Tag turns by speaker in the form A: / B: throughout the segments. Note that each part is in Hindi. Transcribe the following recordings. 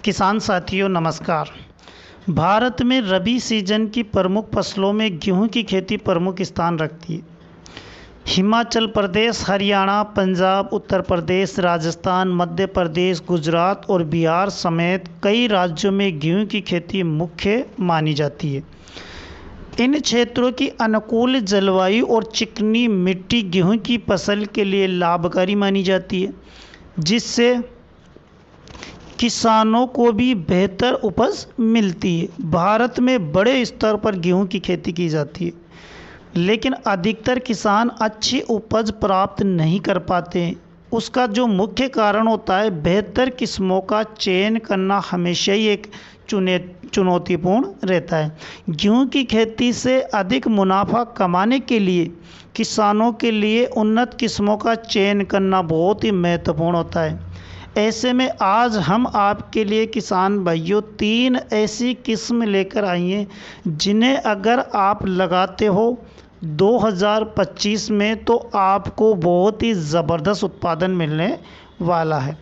A: किसान साथियों नमस्कार। भारत में रबी सीजन की प्रमुख फसलों में गेहूं की खेती प्रमुख स्थान रखती है। हिमाचल प्रदेश, हरियाणा, पंजाब, उत्तर प्रदेश, राजस्थान, मध्य प्रदेश, गुजरात और बिहार समेत कई राज्यों में गेहूं की खेती मुख्य मानी जाती है। इन क्षेत्रों की अनुकूल जलवायु और चिकनी मिट्टी गेहूं की फसल के लिए लाभकारी मानी जाती है, जिससे किसानों को भी बेहतर उपज मिलती है। भारत में बड़े स्तर पर गेहूं की खेती की जाती है, लेकिन अधिकतर किसान अच्छी उपज प्राप्त नहीं कर पाते हैं। उसका जो मुख्य कारण होता है, बेहतर किस्मों का चयन करना हमेशा ही एक चुनौतीपूर्ण रहता है। गेहूं की खेती से अधिक मुनाफा कमाने के लिए किसानों के लिए उन्नत किस्मों का चयन करना बहुत ही महत्वपूर्ण होता है। ऐसे में आज हम आपके लिए किसान भाइयों 3 ऐसी किस्म लेकर आई हैं जिन्हें अगर आप लगाते हो 2025 में तो आपको बहुत ही ज़बरदस्त उत्पादन मिलने वाला है।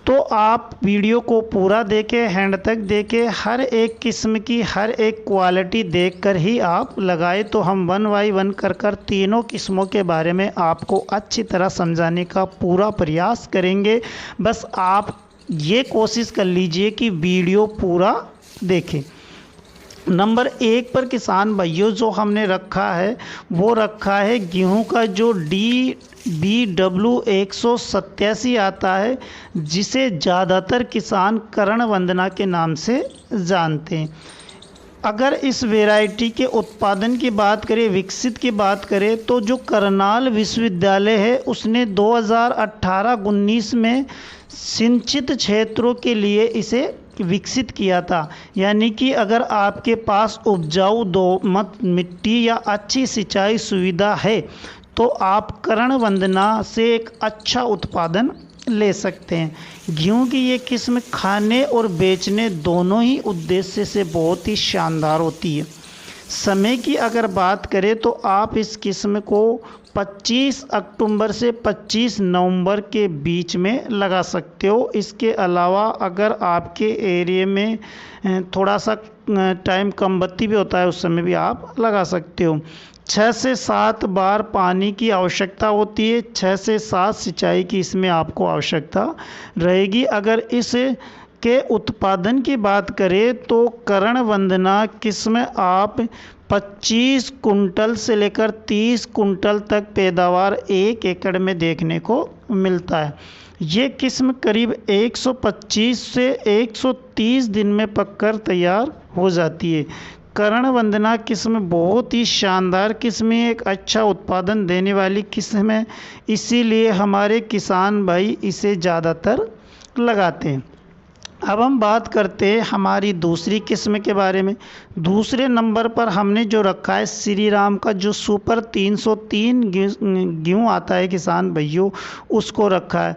A: तो आप वीडियो को पूरा देखें, एंड तक देखें। हर एक किस्म की हर एक क्वालिटी देखकर ही आप लगाए, तो हम 1 बाय 1 कर तीनों किस्मों के बारे में आपको अच्छी तरह समझाने का पूरा प्रयास करेंगे। बस आप ये कोशिश कर लीजिए कि वीडियो पूरा देखें। नंबर 1 पर किसान भाइयों जो हमने रखा है वो रखा है गेहूं का जो DBW 187 आता है, जिसे ज़्यादातर किसान कर्ण वंदना के नाम से जानते हैं। अगर इस वैरायटी के उत्पादन की बात करें, विकसित की बात करें, तो जो करनाल विश्वविद्यालय है उसने 2018-19 में सिंचित क्षेत्रों के लिए इसे विकसित किया था। यानी कि अगर आपके पास उपजाऊ दोमट मिट्टी या अच्छी सिंचाई सुविधा है तो आप कर्ण वंदना से एक अच्छा उत्पादन ले सकते हैं। गेहूं की ये किस्म खाने और बेचने दोनों ही उद्देश्य से बहुत ही शानदार होती है। समय की अगर बात करें तो आप इस किस्म को 25 अक्टूबर से 25 नवंबर के बीच में लगा सकते हो। इसके अलावा अगर आपके एरिया में थोड़ा सा टाइम कम बत्ती भी होता है, उस समय भी आप लगा सकते हो। 6 से 7 बार पानी की आवश्यकता होती है। 6 से 7 सिंचाई की इसमें आपको आवश्यकता रहेगी। अगर इस के उत्पादन की बात करें तो कर्ण वंदना किस्म आप 25 कुंटल से लेकर 30 कुंटल तक पैदावार 1 एकड़ में देखने को मिलता है। ये किस्म करीब 125 से 130 दिन में पककर तैयार हो जाती है। कर्ण वंदना किस्म बहुत ही शानदार किस्म है, एक अच्छा उत्पादन देने वाली किस्म है, इसीलिए हमारे किसान भाई इसे ज़्यादातर लगाते हैं। अब हम बात करते हैं हमारी दूसरी किस्म के बारे में। दूसरे नंबर पर हमने जो रखा है श्री राम का जो सुपर 303 गेहूँ आता है किसान भाइयों, उसको रखा है।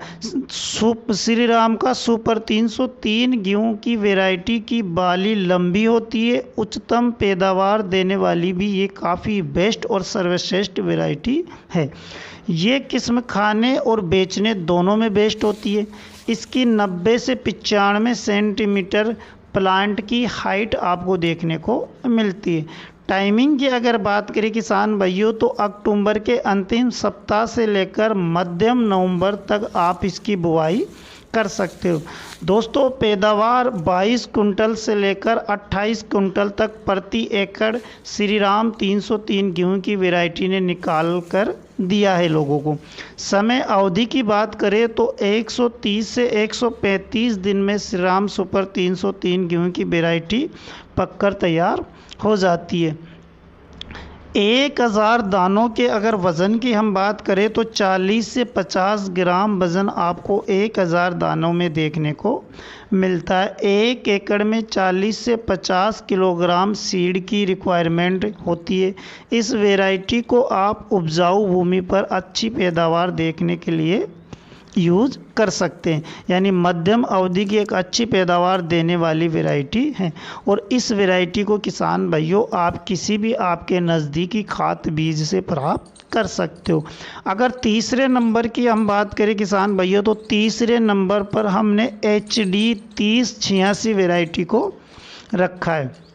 A: श्री राम का सुपर 303 गेहूँ की वैरायटी की बाली लंबी होती है, उच्चतम पैदावार देने वाली भी ये काफ़ी बेस्ट और सर्वश्रेष्ठ वैरायटी है। ये किस्म खाने और बेचने दोनों में बेस्ट होती है। इसकी 90 से 95 सेंटीमीटर प्लांट की हाइट आपको देखने को मिलती है। टाइमिंग की अगर बात करें किसान भाइयों तो अक्टूबर के अंतिम सप्ताह से लेकर मध्यम नवंबर तक आप इसकी बुआई कर सकते हो। दोस्तों, पैदावार 22 कुंटल से लेकर 28 कुंटल तक प्रति एकड़ श्री राम 303 गेहूं की वैरायटी ने निकाल कर दिया है लोगों को। समय अवधि की बात करें तो 130 से 135 दिन में श्री राम सुपर 303 गेहूं की वैरायटी पककर तैयार हो जाती है। 1000 दानों के अगर वज़न की हम बात करें तो 40 से 50 ग्राम वज़न आपको 1000 दानों में देखने को मिलता है। 1 एकड़ में 40 से 50 किलोग्राम सीड की रिक्वायरमेंट होती है। इस वैरायटी को आप उपजाऊ भूमि पर अच्छी पैदावार देखने के लिए यूज़ कर सकते हैं। यानी मध्यम अवधि की एक अच्छी पैदावार देने वाली वैरायटी है। और इस वैरायटी को किसान भाइयों आप किसी भी आपके नज़दीकी खाद बीज से प्राप्त कर सकते हो। अगर तीसरे नंबर की हम बात करें किसान भाइयों, तो तीसरे नंबर पर हमने HD 3086 वैरायटी को रखा है।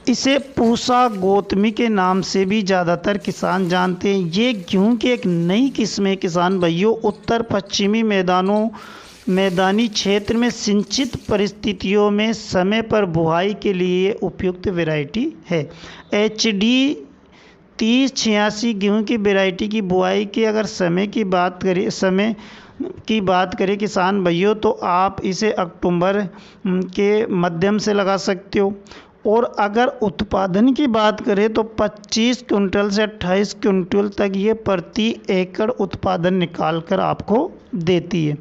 A: इसे पूसा गौतमी के नाम से भी ज़्यादातर किसान जानते हैं। ये गेहूं की एक नई किस्म है किसान भाइयों। उत्तर पश्चिमी मैदानी क्षेत्र में सिंचित परिस्थितियों में समय पर बुआई के लिए उपयुक्त वैरायटी है। HD 3086 गेहूं की वैरायटी की बुआई के अगर समय की बात करें किसान भाइयों, तो आप इसे अक्टूबर के मध्यम से लगा सकते हो। और अगर उत्पादन की बात करें तो 25 क्विंटल से 28 क्विंटल तक ये प्रति एकड़ उत्पादन निकाल कर आपको देती है।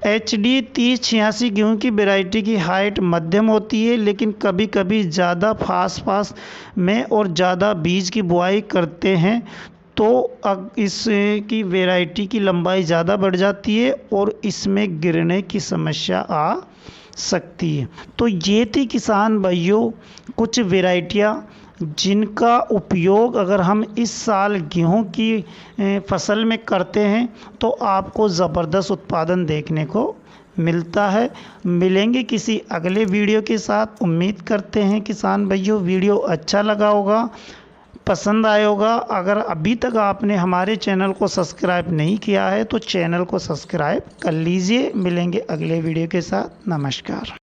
A: HD 3086 गेहूं की वैरायटी की हाइट मध्यम होती है, लेकिन कभी कभी ज़्यादा फास में और ज़्यादा बीज की बुआई करते हैं तो इसकी वैरायटी की लंबाई ज़्यादा बढ़ जाती है और इसमें गिरने की समस्या आ सकती है। तो ये थी किसान भाइयों कुछ वैरायटियाँ जिनका उपयोग अगर हम इस साल गेहूं की फसल में करते हैं तो आपको ज़बरदस्त उत्पादन देखने को मिलता है। मिलेंगे किसी अगले वीडियो के साथ। उम्मीद करते हैं किसान भाइयों वीडियो अच्छा लगा होगा, पसंद आया होगा। अगर अभी तक आपने हमारे चैनल को सब्सक्राइब नहीं किया है तो चैनल को सब्सक्राइब कर लीजिए। मिलेंगे अगले वीडियो के साथ। नमस्कार।